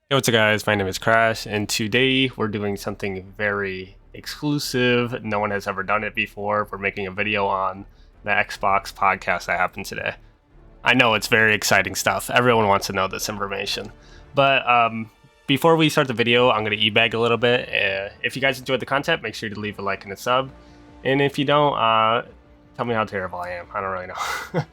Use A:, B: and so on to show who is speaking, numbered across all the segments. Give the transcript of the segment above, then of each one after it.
A: Hey, what's up, guys? My name is Crash, and today we're doing something very exclusive. No one has ever done it before. We're making a video on the Xbox podcast that happened today. I know it's very exciting stuff. Everyone wants to know this information. But before we start the video, I'm going to e-bag a little bit. If you guys enjoyed the content, make sure to leave a like and a sub. And if you don't, tell me how terrible I am. I don't really know.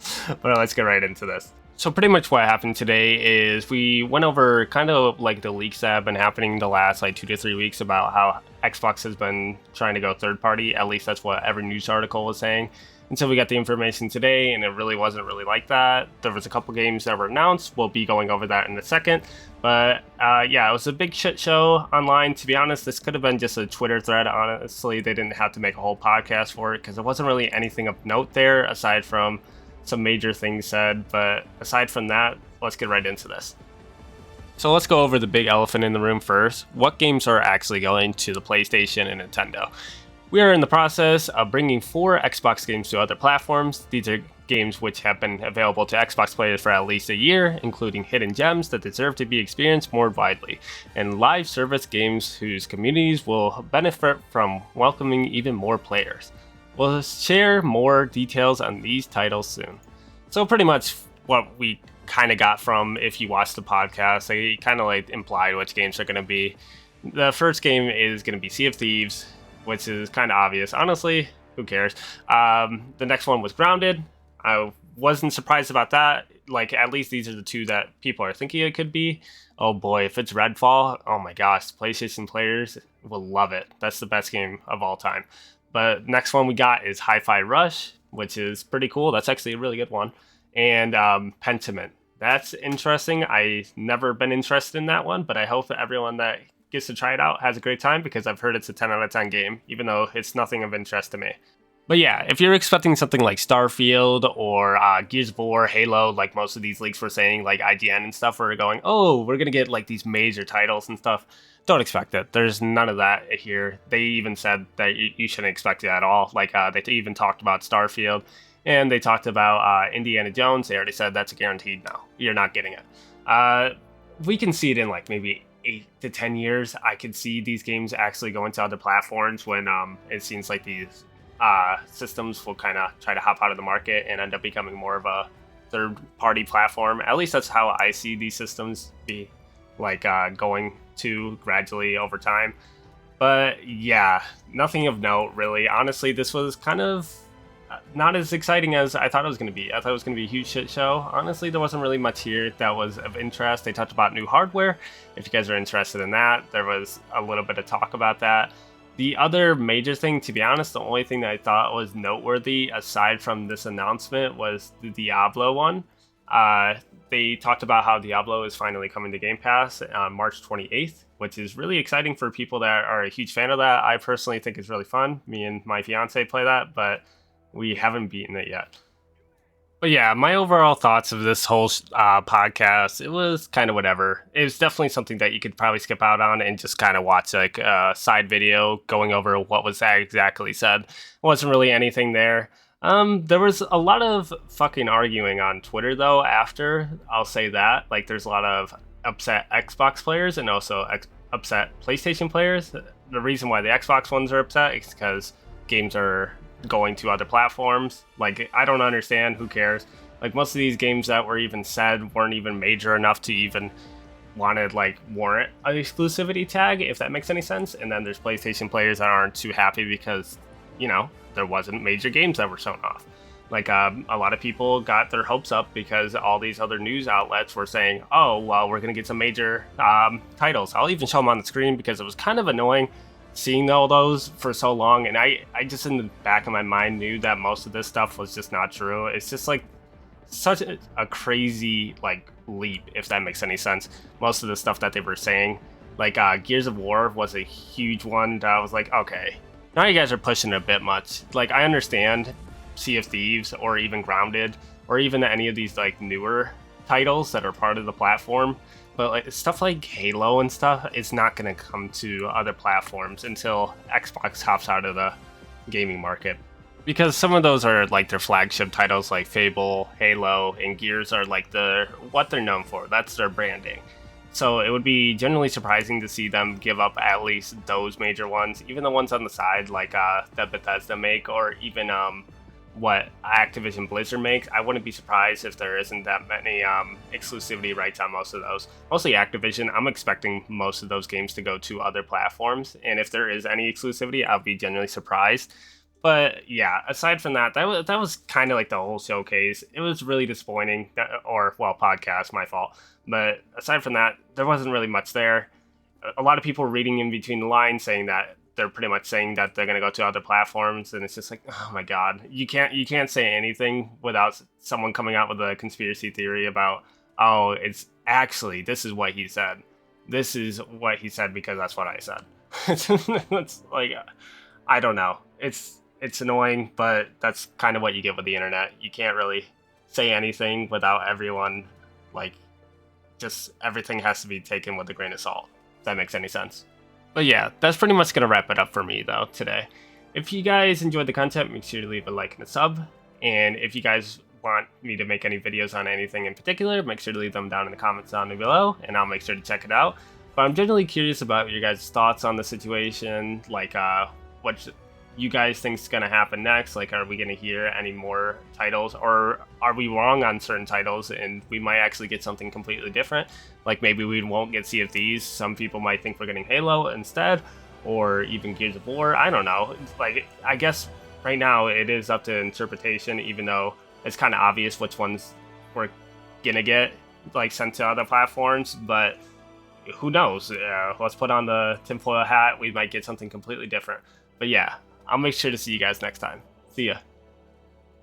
A: But let's get right into this. So pretty much what happened today is we went over kind of like the leaks that have been happening the last like 2 to 3 weeks about how Xbox has been trying to go third party. At least that's what every news article was saying. And so we got the information today, and it really wasn't really like that. There was a couple games that were announced. We'll be going over that in a second. But yeah, it was a big shit show online. To be honest, this could have been just a Twitter thread. Honestly, they didn't have to make a whole podcast for it because there wasn't really anything of note there aside from some major things said. But aside from that, let's get right into this. So let's go over the big elephant in the room first. What games are actually going to the PlayStation and Nintendo? We are in the process of bringing 4 Xbox games to other platforms. These are games which have been available to Xbox players for at least a year, including hidden gems that deserve to be experienced more widely, and live service games whose communities will benefit from welcoming even more players. We'll share more details on these titles soon. So pretty much what we kind of got from, if you watched the podcast, they kind of like implied which games are going to be. The first game is going to be Sea of Thieves, which is kind of obvious. Honestly, who cares? The next one was Grounded. I wasn't surprised about that. Like, at least these are the two that people are thinking it could be. Oh boy, if it's Redfall, oh my gosh, PlayStation players will love it. That's the best game of all time. But next one we got is Hi-Fi Rush, which is pretty cool. That's actually a really good one. And Pentiment. That's interesting. I've never been interested in that one, but I hope that everyone that gets to try it out has a great time, because I've heard it's a 10 out of 10 game, even though it's nothing of interest to me. But yeah, if you're expecting something like Starfield or Gears of War, Halo, like most of these leaks were saying, like IGN and stuff were going, oh, we're going to get like these major titles and stuff, don't expect it. There's none of that here. They even said that you shouldn't expect it at all. Like they even talked about Starfield, and they talked about Indiana Jones. They already said that's a guaranteed no. You're not getting it. We can see it in like maybe 8 to 10 years. I could see these games actually going to other platforms when it seems like these systems will kind of try to hop out of the market and end up becoming more of a third-party platform. At least that's how I see these systems be like going to gradually over time. But yeah, nothing of note really. Honestly, this was kind of not as exciting as I thought it was going to be. I thought it was going to be a huge shit show. Honestly, there wasn't really much here that was of interest. They talked about new hardware. If you guys are interested in that, there was a little bit of talk about that. The other major thing, to be honest, the only thing that I thought was noteworthy aside from this announcement was the Diablo one. They talked about how Diablo is finally coming to Game Pass on March 28th, which is really exciting for people that are a huge fan of that. I personally think it's really fun. Me and my fiance play that, but we haven't beaten it yet. But yeah, my overall thoughts of this whole podcast, it was kind of whatever. It was definitely something that you could probably skip out on and just kind of watch like a side video going over what was exactly said. It wasn't really anything there. There was a lot of fucking arguing on Twitter though after, I'll say that. Like there's a lot of upset Xbox players and also upset PlayStation players. The reason why the Xbox ones are upset is because games are going to other platforms. Like, I don't understand. Who cares? Like, most of these games that were even said weren't even major enough to even wanted like warrant an exclusivity tag, if that makes any sense. And then there's PlayStation players that aren't too happy because, you know, there wasn't major games that were shown off. Like a lot of people got their hopes up because all these other news outlets were saying, oh well, we're gonna get some major titles. I'll even show them on the screen because it was kind of annoying seeing all those for so long, and I just in the back of my mind knew that most of this stuff was just not true. It's just like such a crazy like leap, if that makes any sense. Most of the stuff that they were saying, like Gears of War was a huge one that I was like, okay, now you guys are pushing it a bit much. Like, I understand Sea of Thieves or even Grounded or even any of these like newer titles that are part of the platform, but like stuff like Halo and stuff, it's not going to come to other platforms until Xbox hops out of the gaming market, because some of those are like their flagship titles, like Fable, Halo, and Gears are like what they're known for. That's their branding. So it would be generally surprising to see them give up at least those major ones, even the ones on the side like that Bethesda make, or even what Activision Blizzard makes. I wouldn't be surprised if there isn't that many exclusivity rights on most of those. Mostly Activision, I'm expecting most of those games to go to other platforms, and if there is any exclusivity, I'll be genuinely surprised. But yeah, aside from that, that was kind of like the whole showcase. It was really disappointing, or well, podcast, my fault. But aside from that, there wasn't really much there. A lot of people reading in between the lines saying that they're pretty much saying that they're going to go to other platforms, and it's just like, oh my god, you can't say anything without someone coming out with a conspiracy theory about, oh, it's actually this is what he said. This is what he said because that's what I said. It's like, I don't know. It's annoying, but that's kind of what you get with the internet. You can't really say anything without everyone, like, just everything has to be taken with a grain of salt. If that makes any sense. But yeah, that's pretty much going to wrap it up for me, though, today. If you guys enjoyed the content, make sure to leave a like and a sub. And if you guys want me to make any videos on anything in particular, make sure to leave them down in the comments down below, and I'll make sure to check it out. But I'm generally curious about your guys' thoughts on the situation, like what you guys think is going to happen next. Like, are we going to hear any more titles, or are we wrong on certain titles and we might actually get something completely different? Like, maybe we won't get Sea of Thieves. Some people might think we're getting Halo instead, or even Gears of War. I don't know. Like, I guess right now it is up to interpretation, even though it's kind of obvious which ones we're going to get, like, sent to other platforms. But who knows? Let's put on the tinfoil hat. We might get something completely different. But yeah, I'll make sure to see you guys next time. See ya.